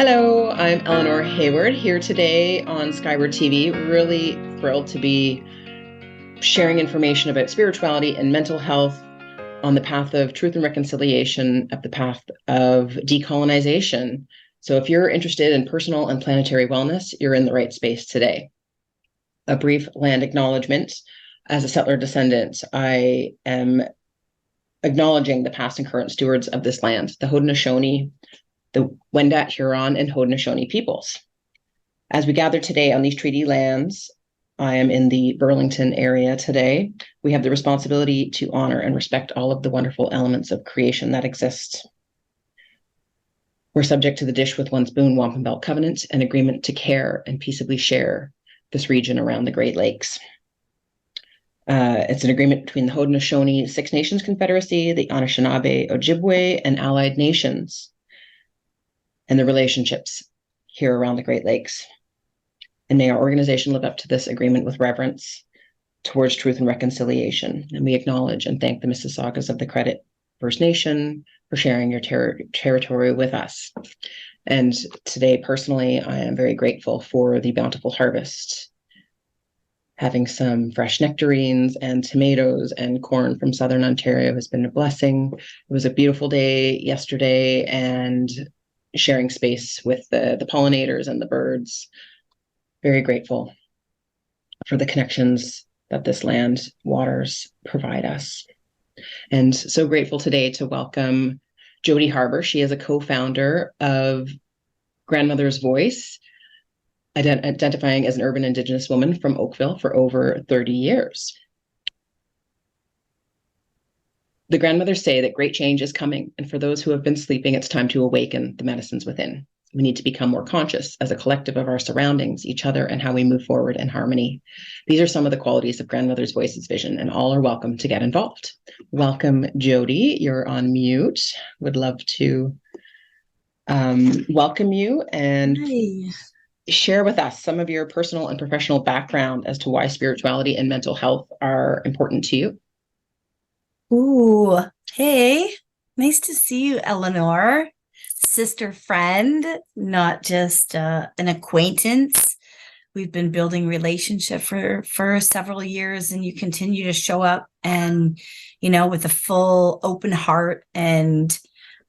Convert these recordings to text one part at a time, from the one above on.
Hello, I'm Eleanor Hayward here today on Skyward TV. Really thrilled to be sharing information about spirituality and mental health on the path of truth and reconciliation, of the path of decolonization. So if you're interested in personal and planetary wellness, you're in the right space today. A brief land acknowledgement. As a settler descendant, I am acknowledging the past and current stewards of this land, the Haudenosaunee, the Wendat, Huron, and Haudenosaunee peoples. As we gather today on these treaty lands, I am in the Burlington area today. We have the responsibility to honor and respect all of the wonderful elements of creation that exist. We're subject to the Dish with One Spoon Wampum Belt Covenant, an agreement to care and peaceably share this region around the Great Lakes. It's an agreement between the Haudenosaunee Six Nations Confederacy, the Anishinaabe, Ojibwe, and allied nations, and the relationships here around the Great Lakes. And may our organization live up to this agreement with reverence towards truth and reconciliation. And we acknowledge and thank the Mississaugas of the Credit First Nation for sharing your territory with us. And today, personally, I am very grateful for the bountiful harvest. Having some fresh nectarines and tomatoes and corn from Southern Ontario has been a blessing. It was a beautiful day yesterday, and sharing space with the pollinators and the birds. Very grateful for the connections that this land waters provide us. And so grateful today to welcome Jody Harbour. She is a co-founder of Grandmother's Voice, identifying as an urban Indigenous woman from Oakville for over 30 years. The grandmothers say that great change is coming, and for those who have been sleeping, it's time to awaken the medicines within. We need to become more conscious as a collective of our surroundings, each other, and how we move forward in harmony. These are some of the qualities of Grandmother's Voices vision, and all are welcome to get involved. Welcome, Jody. You're on mute. Would love to welcome you and share with us some of your personal and professional background as to why spirituality and mental health are important to you. Ooh, hey, nice to see you, Eleanor. Sister friend, not just an acquaintance. We've been building relationship for several years, and you continue to show up and, with a full open heart. And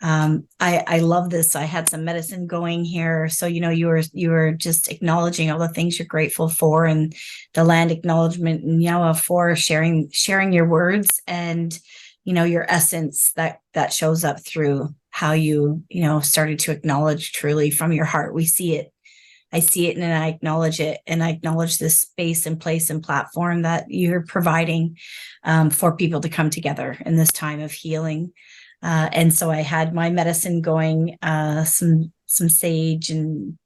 I love this. I had some medicine going here. So, you were just acknowledging all the things you're grateful for, and the land acknowledgement and Yawa for sharing your words and, your essence that shows up through how you started to acknowledge truly from your heart. We see it. I see it and I acknowledge it. And I acknowledge this space and place and platform that you're providing for people to come together in this time of healing. And so I had my medicine going, some sage and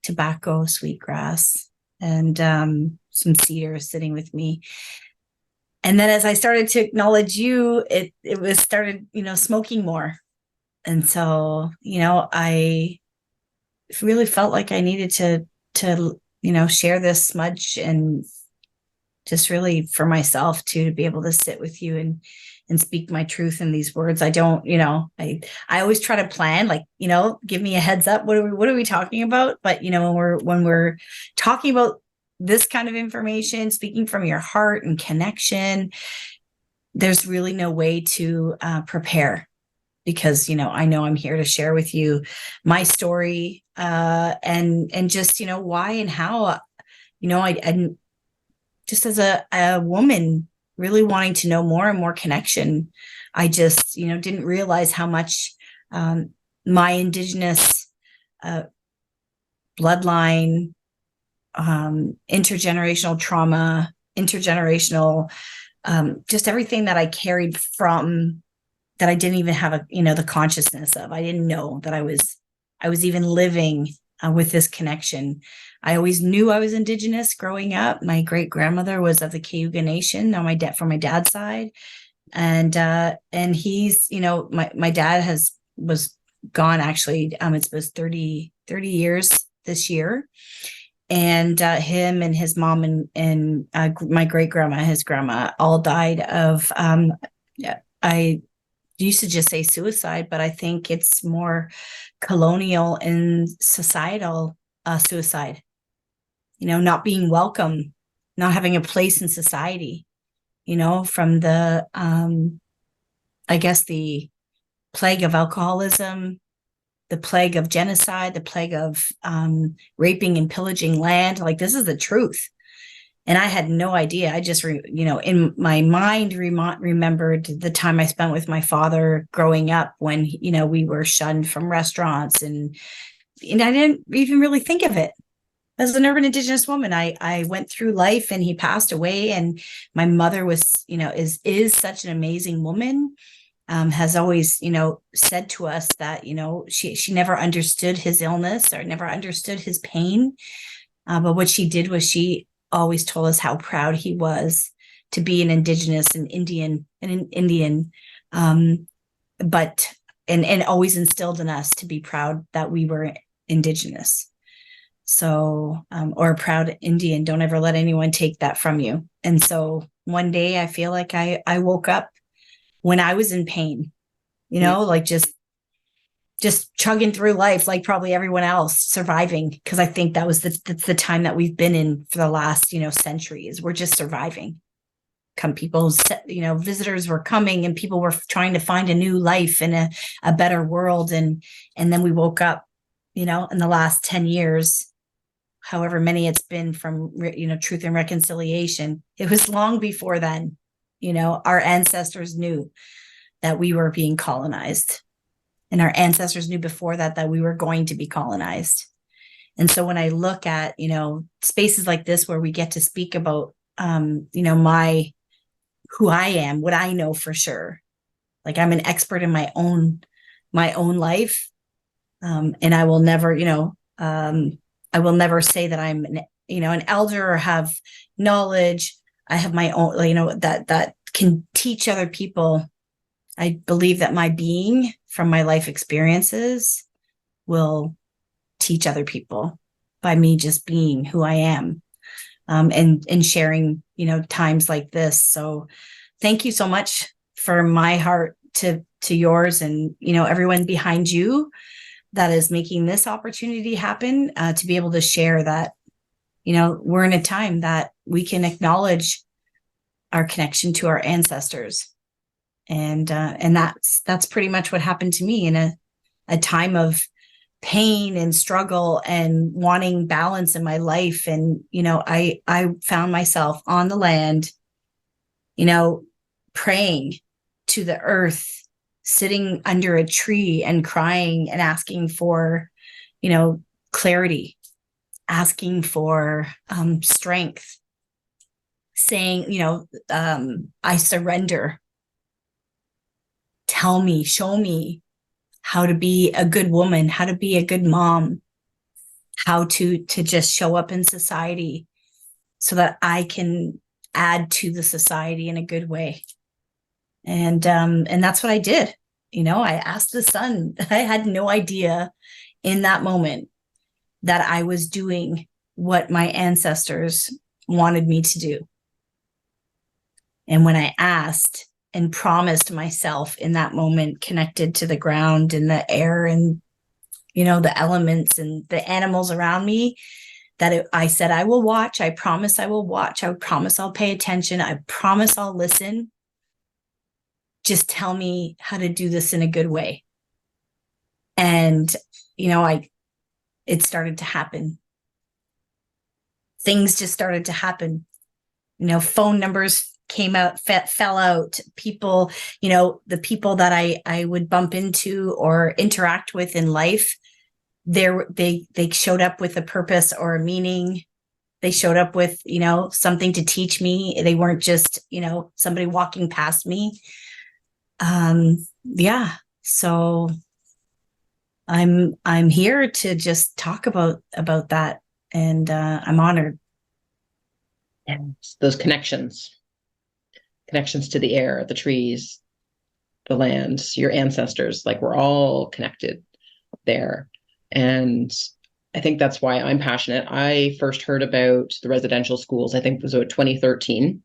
tobacco, sweetgrass, and some cedar sitting with me. And then as I started to acknowledge you, it was started, smoking more. And so, I really felt like I needed to share this smudge, and just really for myself to be able to sit with you and speak my truth in these words. I don't, I always try to plan, like, give me a heads up. What are we talking about? But, when we're talking about this kind of information, speaking from your heart and connection, there's really no way to prepare, because, I know I'm here to share with you my story and just, why and how, I just as a woman really wanting to know more and more connection, I just, didn't realize how much my Indigenous bloodline, intergenerational trauma, intergenerational, just everything that I carried from, that I didn't even have the consciousness of. I didn't know that I was even living with this connection. I always knew I was Indigenous growing up. My great grandmother was of the Cayuga Nation on from my dad's side. And he's, my dad was gone actually. It was 30 years this year. And him and his mom and my great grandma, his grandma, all died of used to just say suicide, but I think it's more colonial and societal suicide, not being welcome, not having a place in society, from the, I guess, the plague of alcoholism, the plague of genocide, the plague of raping and pillaging land. Like, this is the truth. And I had no idea. I just, in my mind, remembered the time I spent with my father growing up when, we were shunned from restaurants. And I didn't even really think of it. As an urban Indigenous woman, I went through life and he passed away. And my mother was, is such an amazing woman. Has always, said to us that, she never understood his illness or never understood his pain. But what she did was she always told us how proud he was to be an Indigenous and an Indian, but always instilled in us to be proud that we were Indigenous. So, or a proud Indian. Don't ever let anyone take that from you. And so one day I feel like I woke up when I was in pain, like just chugging through life, like probably everyone else, surviving. Because I think that was the time that we've been in for the last, centuries. We're just surviving. Visitors were coming and people were trying to find a new life and a better world. And then we woke up, in the last 10 years, however many it's been from, Truth and Reconciliation. It was long before then, our ancestors knew that we were being colonized. And our ancestors knew before that we were going to be colonized. And so when I look at, spaces like this where we get to speak about, who I am, what I know for sure, like I'm an expert in my own life. And I will never, I will never say that I'm, an elder or have knowledge. I have my own, that can teach other people. I believe that my being from my life experiences will teach other people by me just being who I am, and sharing, times like this. So thank you so much for my heart to yours and, everyone behind you that is making this opportunity happen, to be able to share that, we're in a time that we can acknowledge our connection to our ancestors. And that's pretty much what happened to me in a time of pain and struggle and wanting balance in my life. And, I found myself on the land, praying to the earth, sitting under a tree and crying and asking for, clarity, asking for strength, saying, I surrender. Tell me, show me how to be a good woman, how to be a good mom, how to just show up in society so that I can add to the society in a good way. And that's what I did. I asked the sun. I had no idea in that moment that I was doing what my ancestors wanted me to do. And when I asked and promised myself in that moment, connected to the ground and the air and, the elements and the animals around me, I said, I will watch. I promise I will watch. I promise I'll pay attention. I promise I'll listen. Just tell me how to do this in a good way. And, it started to happen. Things just started to happen. Phone numbers came out, fell out. People, the people that I would bump into or interact with in life, they showed up with a purpose or a meaning. They showed up with, something to teach me. They weren't just, somebody walking past me. Yeah. So I'm here to just talk about that. And I'm honored. And those connections to the air, the trees, the land, your ancestors, like we're all connected there. And I think that's why I'm passionate. I first heard about the residential schools, I think it was about 2013,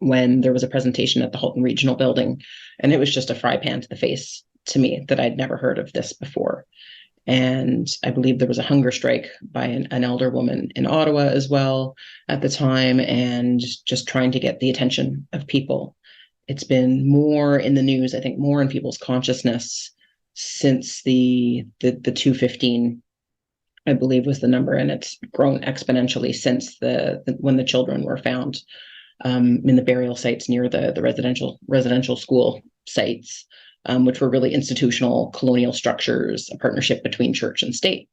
when there was a presentation at the Halton Regional Building, and it was just a fry pan to the face to me that I'd never heard of this before. And I believe there was a hunger strike by an elder woman in Ottawa as well at the time, and just trying to get the attention of people. It's been more in the news, I think, more in people's consciousness since the 215, I believe was the number, and it's grown exponentially since when the children were found in the burial sites near the residential school sites, which were really institutional colonial structures, a partnership between church and state.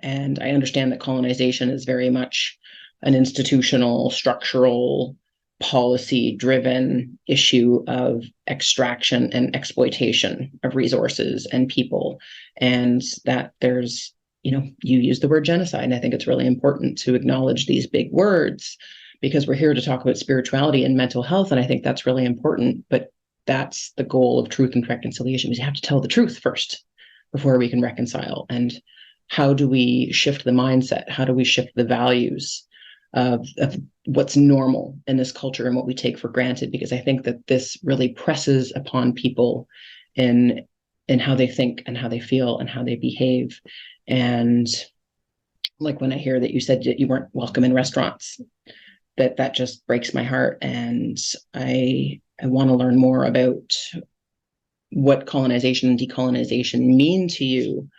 And I understand that colonization is very much an institutional, structural, policy-driven issue of extraction and exploitation of resources and people, and that there's, you use the word genocide, and I think it's really important to acknowledge these big words, because we're here to talk about spirituality and mental health, and I think that's really important. But that's the goal of truth and reconciliation, is you have to tell the truth first before we can reconcile. And how do we shift the mindset? How do we shift the values of what's normal in this culture and what we take for granted? Because I think that this really presses upon people in how they think and how they feel and how they behave. And like when I hear that you said that you weren't welcome in restaurants, that just breaks my heart. And I want to learn more about what colonization and decolonization mean to you,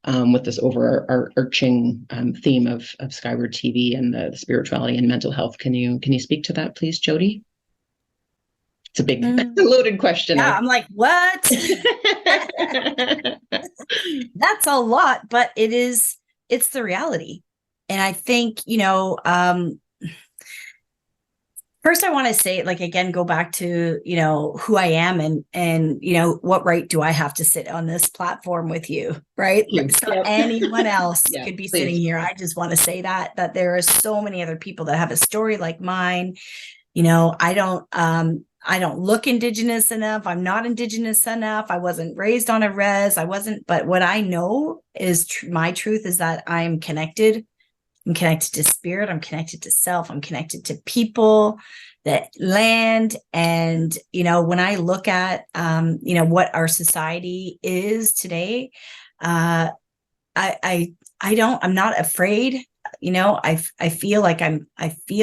with this overarching theme of Skyward TV and the spirituality and mental health. Can you speak to that, please, Jody? It's a big loaded question. Yeah, I'm like, what? That's a lot, but it's the reality. And I think, first, I want to say, again, go back to, who I am and, what right do I have to sit on this platform with you, right? So anyone else could be sitting here. I just want to say that there are so many other people that have a story like mine. I don't look Indigenous enough. I'm not Indigenous enough. I wasn't raised on a res. But what I know is my truth is that I'm connected. I'm connected to spirit. I'm connected to self. I'm connected to people, that land. And, when I look at, what our society is today, I'm not afraid. I feel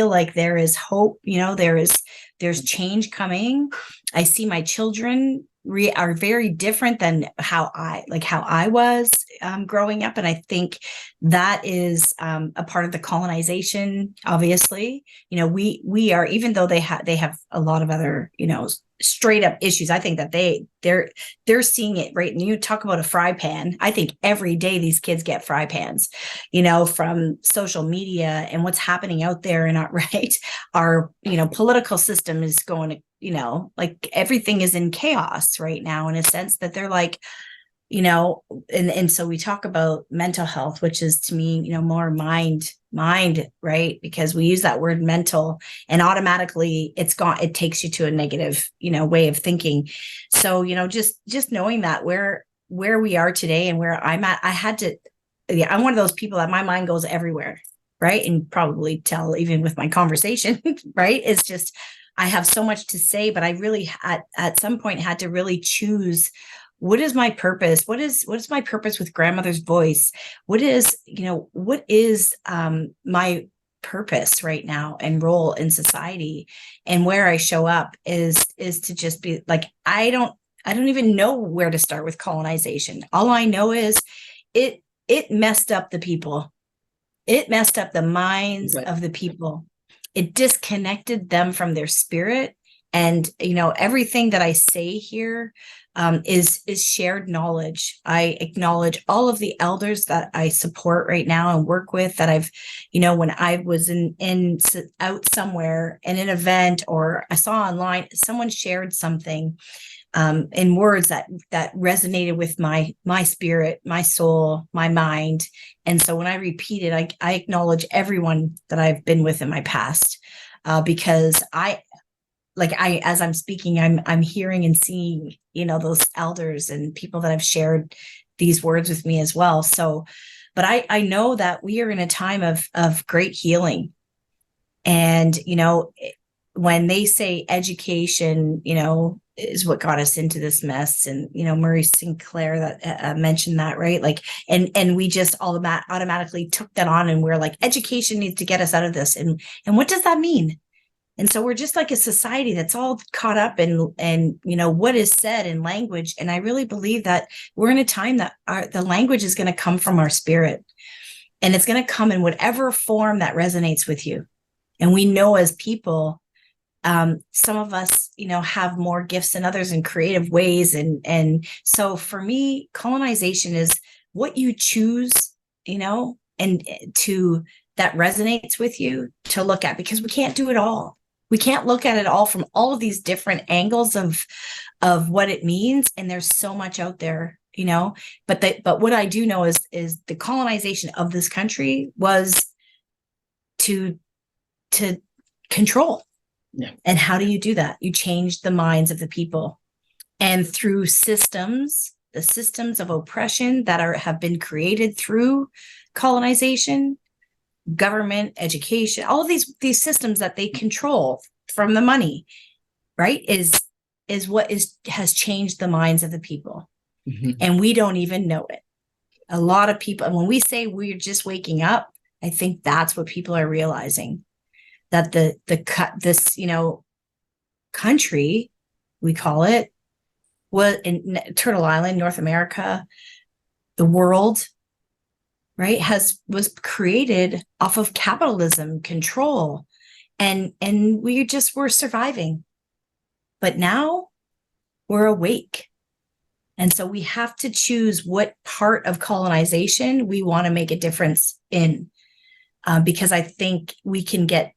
like there is hope, there's change coming. I see my children are very different than how I was growing up. And I think that is a part of the colonization. Obviously, we are, even though they have a lot of other, straight up issues. I think that they're seeing it, right. And you talk about a fry pan. I think every day these kids get fry pans, from social media and what's happening out there. And our political system is going to, everything is in chaos right now, in a sense that they're and so we talk about mental health, which is to me, more mind, right? Because we use that word mental and automatically it takes you to a negative, way of thinking. So, just knowing that where we are today and where I'm at, I'm one of those people that my mind goes everywhere, right? And probably tell even with my conversation, right? It's just, I have so much to say, but I really at some point had to really choose, what is my purpose? What is my purpose with Grandmother's Voice? What is my purpose right now and role in society, and where I show up is to just be I don't even know where to start with colonization. All I know is it messed up the people. It messed up the minds of the people. It disconnected them from their spirit. And, everything that I say here is shared knowledge. I acknowledge all of the elders that I support right now and work with, that I've, when I was out somewhere in an event, or I saw online, someone shared something in words that resonated with my spirit, my soul, my mind. And so when I repeat it, I acknowledge everyone that I've been with in my past, because as I'm speaking, I'm hearing and seeing, those elders and people that have shared these words with me as well. So, but I know that we are in a time of great healing. And, when they say education, is what got us into this mess. And, Murray Sinclair that mentioned that, right? Like, and we just automatically took that on, and we're like, education needs to get us out of this. And what does that mean? And so we're just like a society that's all caught up in what is said in language. And I really believe that we're in a time that the language is going to come from our spirit, and it's going to come in whatever form that resonates with you. And we know as people, some of us, have more gifts than others in creative ways. And so for me, colonization is what you choose, and that resonates with you to look at, because we can't do it all. We can't look at it all from all of these different angles of what it means. And there's so much out there, but what I do know is the colonization of this country was to control. Yeah. And how do you do that? You change the minds of the people, and through the systems of oppression that have been created through colonization, government, education, all of these systems that they control from the money, right, is what has changed the minds of the people. Mm-hmm. And we don't even know it. A lot of people, and when we say we're just waking up, I think that's what people are realizing, that this country, we call it, was in Turtle Island, North America, the world, right, was created off of capitalism, control, and we just were surviving. But now we're awake. And so we have to choose what part of colonization we want to make a difference in, because I think we can get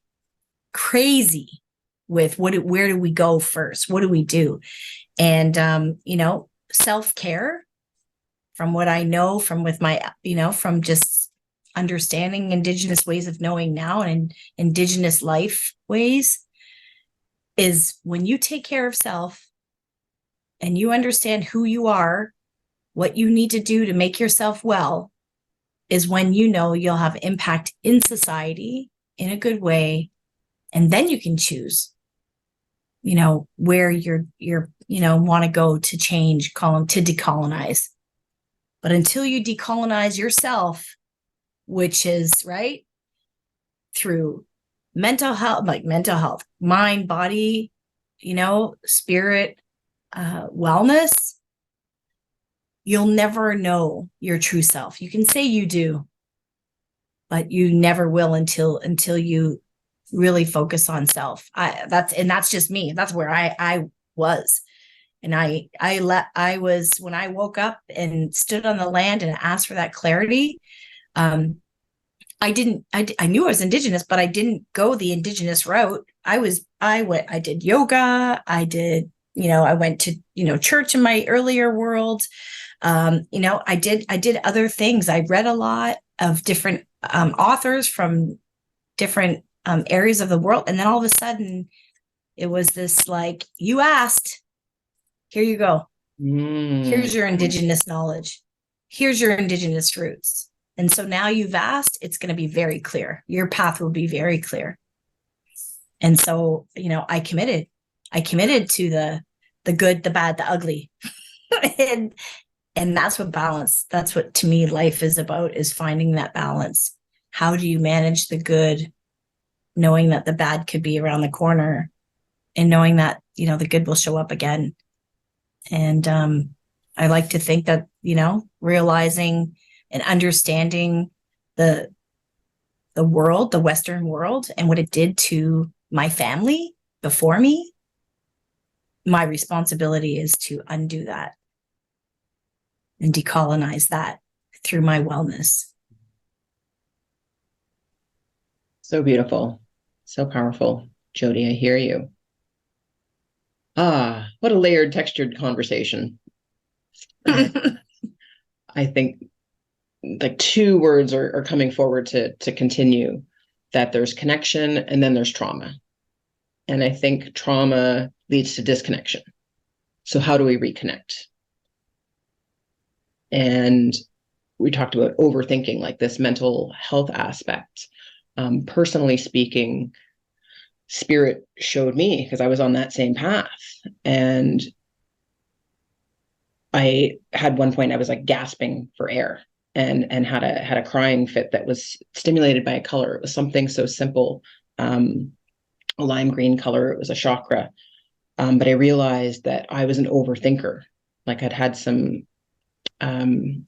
crazy with where do we go first? What do we do? And, self-care, from what I know from from just understanding Indigenous ways of knowing now and Indigenous life ways, is when you take care of self and you understand who you are, what you need to do to make yourself well, is when you'll have impact in society in a good way. And then you can choose, where you're want to go to change, to decolonize. But until you decolonize yourself, which is right through mental health, mind, body, spirit, wellness, you'll never know your true self. You can say you do, but you never will until you really focus on self. That's just me. That's where I was. And I was, when I woke up and stood on the land and asked for that clarity, I knew I was Indigenous, but I didn't go the Indigenous route. I did yoga. I went to, church in my earlier world. I did other things. I read a lot of different authors from different areas of the world. And then all of a sudden it was this, like, you asked, here you go. Here's your Indigenous knowledge. Here's your Indigenous roots. And so now you've asked, it's going to be very clear. Your path will be very clear. And so, I committed to the good, the bad, the ugly. and that's what to me life is about, is finding that balance. How do you manage the good, knowing that the bad could be around the corner, and knowing that, the good will show up again. And I like to think that, realizing and understanding the world, the Western world, and what it did to my family before me, my responsibility is to undo that and decolonize that through my wellness. So beautiful. So powerful. Jody, I hear you. What a layered, textured conversation. I think like two words are coming forward to continue, that there's connection and then there's trauma. And I think trauma leads to disconnection. So how do we reconnect? And we talked about overthinking, like this mental health aspect. Personally speaking, spirit showed me, because I was on that same path. And I had one point I was like gasping for air, and had a crying fit that was stimulated by a color. It was something so simple, a lime green color. It was a chakra. But I realized that I was an overthinker. Like I'd had some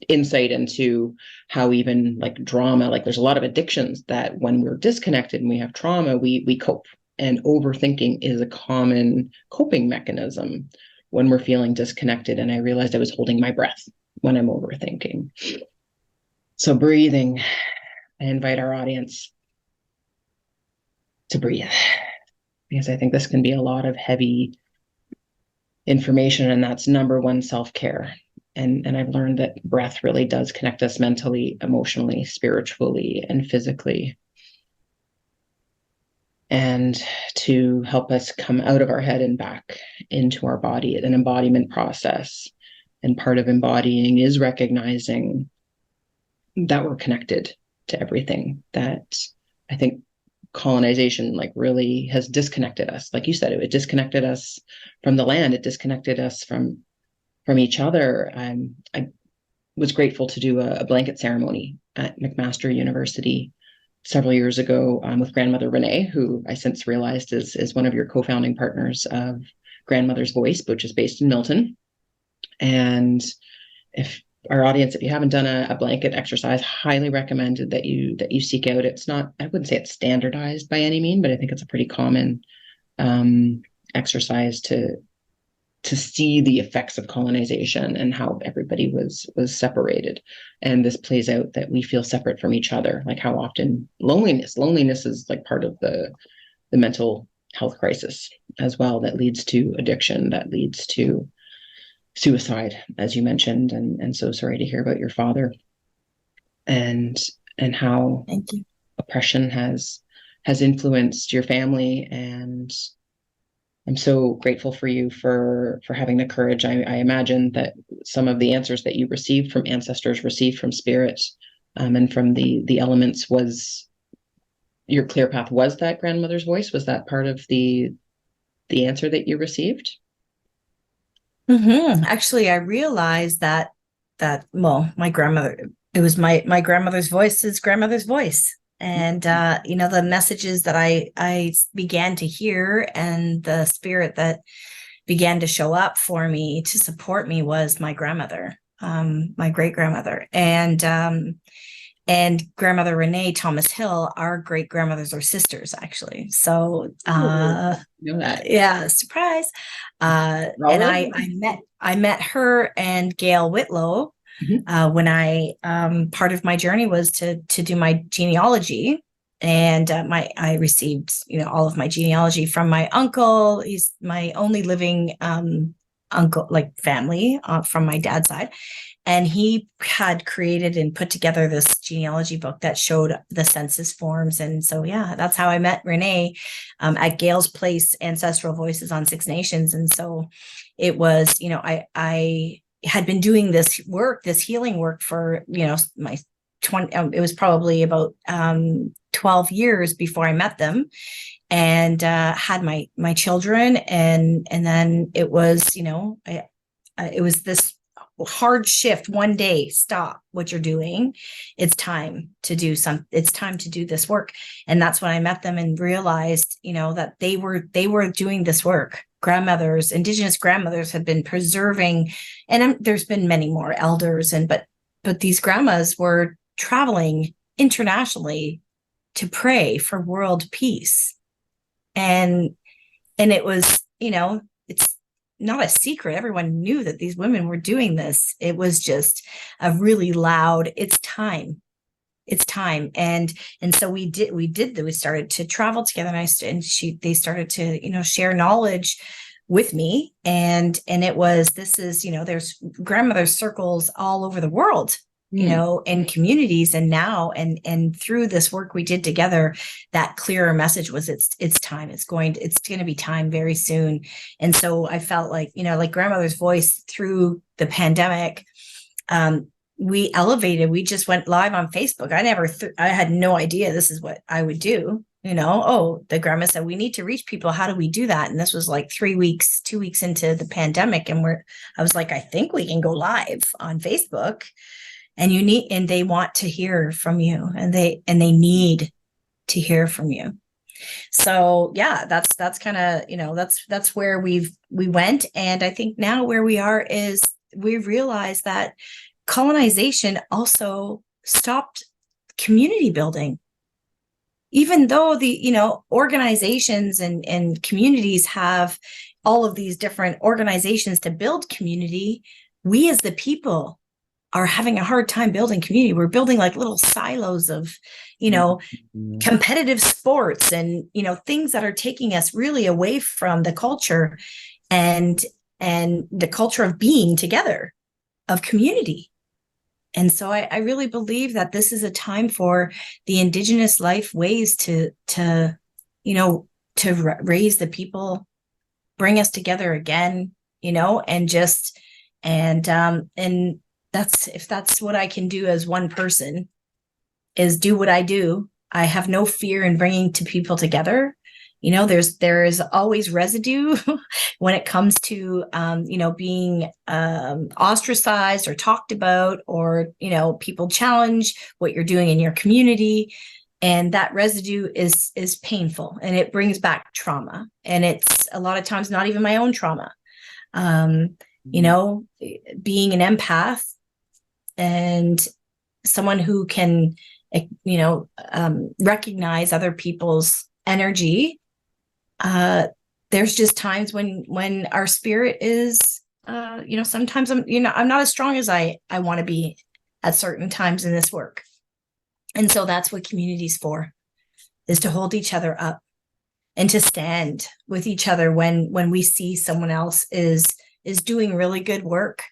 insight into how even like drama, like there's a lot of addictions that when we're disconnected and we have trauma, we cope. And overthinking is a common coping mechanism when we're feeling disconnected. And I realized I was holding my breath when I'm overthinking. So breathing, I invite our audience to breathe, because I think this can be a lot of heavy information, and that's number one, self-care. And I've learned that breath really does connect us mentally, emotionally, spiritually, and physically, and to help us come out of our head and back into our body, an embodiment process. And part of embodying is recognizing that we're connected to everything. That I think colonization like really has disconnected us. Like you said, it disconnected us from the land. It disconnected us from each other. I was grateful to do a blanket ceremony at McMaster University several years ago with grandmother Renee, who I since realized is one of your co-founding partners of Grandmother's Voice, which is based in Milton. And if our audience, if you haven't done a blanket exercise, highly recommended that you seek out. It's not, I wouldn't say it's standardized by any mean, but I think it's a pretty common exercise to see the effects of colonization and how everybody was separated. And this plays out that we feel separate from each other. Like how often loneliness is like part of the mental health crisis as well, that leads to addiction, that leads to suicide, as you mentioned. And so sorry to hear about your father, and how Thank you. oppression has influenced your family. And I'm so grateful for you for having the courage. I imagine that some of the answers that you received from ancestors, received from spirit, and from the elements, was your clear path. Was that grandmother's voice? Was that part of the answer that you received? Actually, I realized that well, my grandmother, it was my grandmother's voice is grandmother's voice. And the messages that I began to hear, and the spirit that began to show up for me to support me, was my grandmother, my great grandmother, and grandmother Renee Thomas Hill. Our great grandmothers are sisters, actually. So yeah, surprise. And I met her and Gail Whitlow when I part of my journey was to do my genealogy. And I received all of my genealogy from my uncle. He's my only living uncle, like family, from my dad's side. And he had created and put together this genealogy book that showed the census forms. And so, yeah, that's how I met Renee at Gail's place, Ancestral Voices on Six Nations. And so it was, I had been doing this work, this healing work for, my 20, it was probably about 12 years before I met them, and had my children. And then it was, it was this hard shift. One day, stop what you're doing. It's time to do it's time to do this work. And that's when I met them and realized, that they were doing this work. Grandmothers, Indigenous grandmothers, had been preserving, and there's been many more elders, but these grandmas were traveling internationally to pray for world peace. And it was, it's not a secret. Everyone knew that these women were doing this. It was just a really loud, it's time. And so we started to travel together, and they started to, share knowledge with me. And it was, there's grandmother circles all over the world, and communities. And now, and through this work we did together, that clearer message was it's time. It's going to be time very soon. And so I felt like, like grandmother's voice through the pandemic, we just went live on Facebook. I had no idea this is what I would do. oh, the grandma said, we need to reach people. How do we do that? And this was like 2 weeks into the pandemic. And I was like, I think we can go live on Facebook, and they want to hear from you, and they need to hear from you. So yeah, that's kind of, that's where we went. And I think now where we are is we've realized that colonization also stopped community building. Even though the, organizations and communities have all of these different organizations to build community, we as the people are having a hard time building community. We're building like little silos of, competitive sports and, things that are taking us really away from the culture and the culture of being together, of community. And so I really believe that this is a time for the Indigenous life ways to raise the people, bring us together again, and that's what I can do as one person, is do what I do. I have no fear in bringing people together. There is always residue when it comes to, being ostracized or talked about, or, people challenge what you're doing in your community. And that residue is painful, and it brings back trauma. And it's a lot of times not even my own trauma. Being an empath and someone who can, recognize other people's energy. There's just times when our spirit is, sometimes I'm not as strong as I want to be at certain times in this work. And so that's what community's for, is to hold each other up and to stand with each other when we see someone else is doing really good work,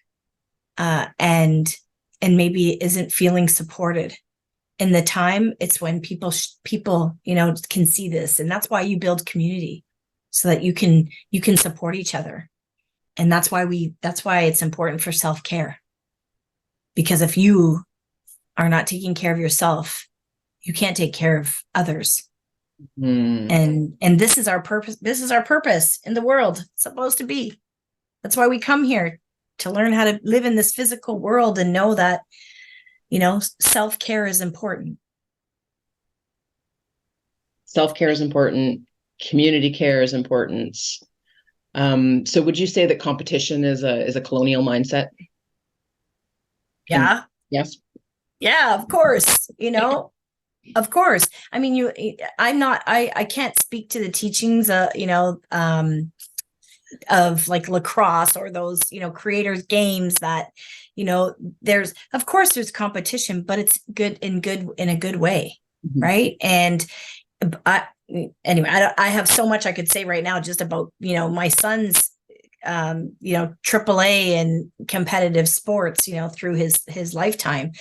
and maybe isn't feeling supported. In the time, it's when people can see this. And that's why you build community, so that you can support each other. And that's why it's important for self-care, because if you are not taking care of yourself, you can't take care of others. And this is our purpose. This is our purpose in the world. It's supposed to be. That's why we come here, to learn how to live in this physical world and know that, self-care is important. Self-care is important. Community care is important. So would you say that competition is a colonial mindset? Yeah. Yes. Yeah, of course. Of course. I mean, I can't speak to the teachings, of like lacrosse or those, creators games that, there's competition, but it's good in a good way. Mm-hmm. Right. And I have so much I could say right now just about, my son's, AAA and competitive sports, through his lifetime.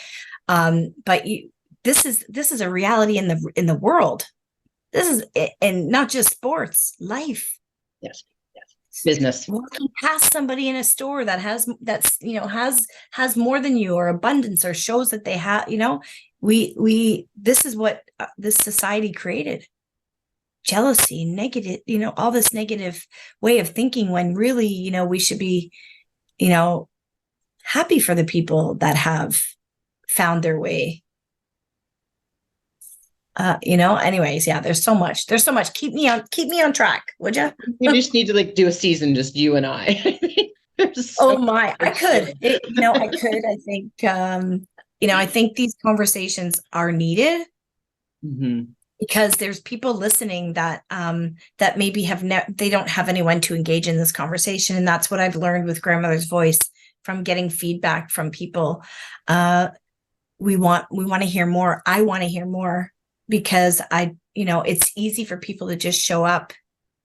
But this is a reality in the world. This is, and not just sports, life. Yes. Business. Walking past somebody in a store has more than you, or abundance, or shows that they have, this is what this society created. Jealousy, negative, all this negative way of thinking, when really, we should be, happy for the people that have found their way. Anyways, yeah, there's so much. Keep me on track, would you? You just need to do a season, just you and I. I could, I think, I think these conversations are needed. Mm-hmm. Because there's people listening that maybe they don't have anyone to engage in this conversation. And that's what I've learned with Grandmother's Voice, from getting feedback from people. We want to hear more. I want to hear more, because it's easy for people to just show up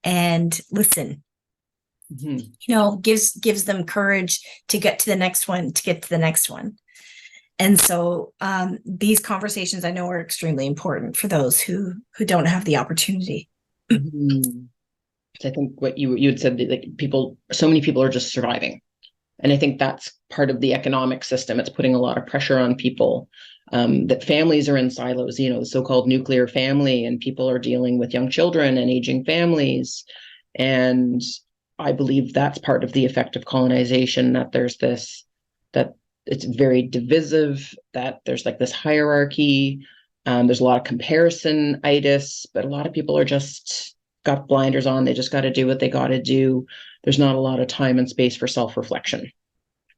and listen. Mm-hmm. Gives them courage to get to the next one. And so these conversations, I know, are extremely important for those who don't have the opportunity. Mm-hmm. I think what you had said, so many people are just surviving. And I think that's part of the economic system. It's putting a lot of pressure on people, that families are in silos, the so-called nuclear family, and people are dealing with young children and aging families. And I believe that's part of the effect of colonization, that that it's very divisive, that there's like this hierarchy. There's a lot of comparison-itis, but a lot of people are just got blinders on. They just got to do what they got to do. There's not a lot of time and space for self-reflection.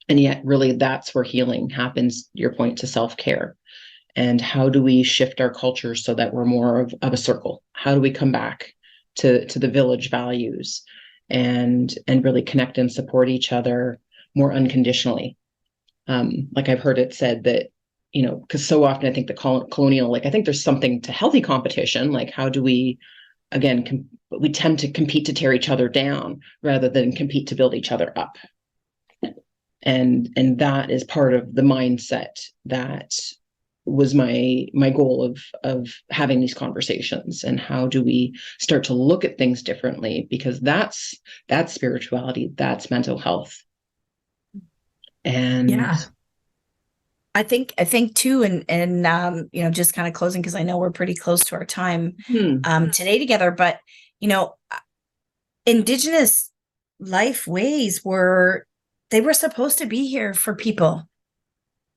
And yet, really, that's where healing happens, your point, to self-care. And how do we shift our culture so that we're more of a circle? How do we come back to the village values and really connect and support each other more unconditionally? Like I've heard it said that, because so often I think the colonial, I think there's something to healthy competition. Like, how do we, again, we tend to compete to tear each other down rather than compete to build each other up. And that is part of the mindset that was my goal of having these conversations. And how do we start to look at things differently? Because that's spirituality, that's mental health. And yeah, I think too, and just kind of closing, because I know we're pretty close to our time today together, but Indigenous life ways were supposed to be here for people.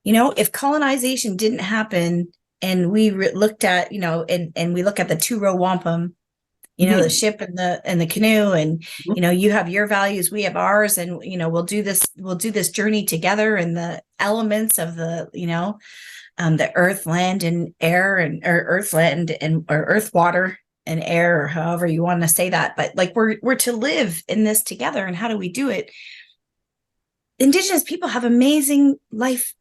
If colonization didn't happen, and we looked at, and we look at the two-row wampum, the ship and the canoe, and you have your values, we have ours, and we'll do this journey together, and the elements of the earth, land, and air, or earth, land, or earth, water, and air, or however you want to say that, but like we're to live in this together. And how do we do it? Indigenous people have amazing life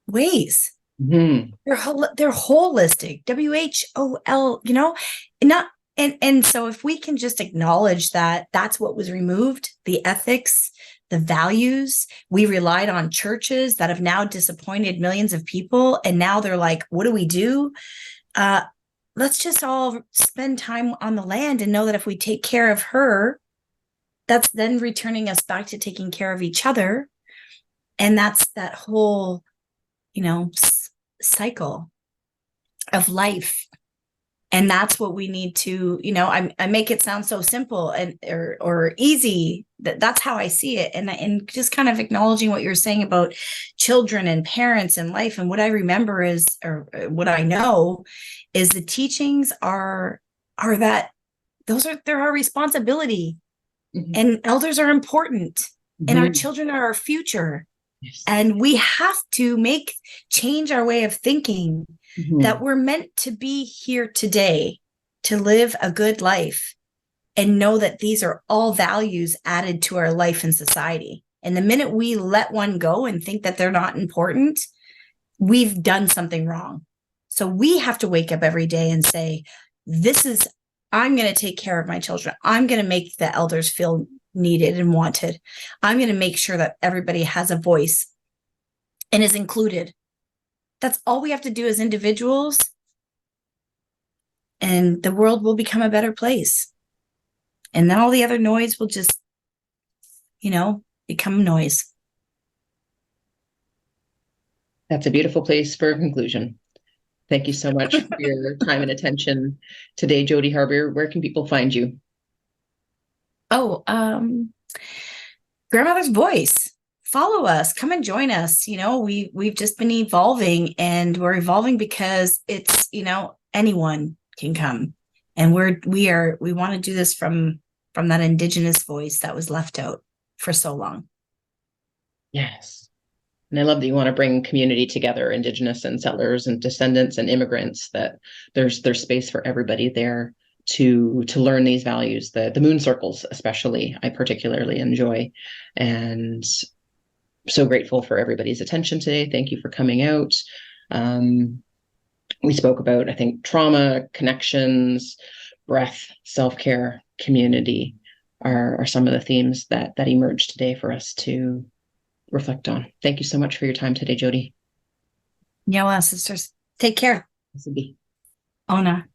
ways. They're holistic, WHOL, not. And so if we can just acknowledge that that's what was removed, the ethics, the values, we relied on churches that have now disappointed millions of people. And now they're like, what do we do? Let's just all spend time on the land and know that if we take care of her, that's then returning us back to taking care of each other. And that's that whole, cycle of life. And that's what we need to, I make it sound so simple or easy. That's how I see it. And just kind of acknowledging what you're saying about children and parents and life. And what I remember is, or what I know is, the teachings are that they're our responsibility. And elders are important, and our children are our future. Yes. And we have to change our way of thinking, that we're meant to be here today to live a good life, and know that these are all values added to our life and society. And the minute we let one go and think that they're not important, we've done something wrong. So we have to wake up every day and say, I'm going to take care of my children. I'm going to make the elders feel needed and wanted. I'm going to make sure that everybody has a voice and is included. That's all we have to do as individuals, and the world will become a better place. And then all the other noise will just, become noise. That's a beautiful place for a conclusion. Thank you so much for your time and attention today, Jody Harbour. Where can people find you? Oh, Grandmother's Voice. Follow us, come and join us. We've just been evolving, and we're evolving because it's, anyone can come. And we want to do this from that Indigenous voice that was left out for so long. Yes. And I love that you want to bring community together, Indigenous and settlers and descendants and immigrants, that there's space for everybody there to learn these values. The moon circles, especially, I particularly enjoy. And so grateful for everybody's attention today. Thank you for coming out. We spoke about, I think, trauma, connections, breath, self-care, community are some of the themes that emerged today for us to reflect on. Thank you so much for your time today, Jody. Yeah, well, sisters, take care. This will be. Ona.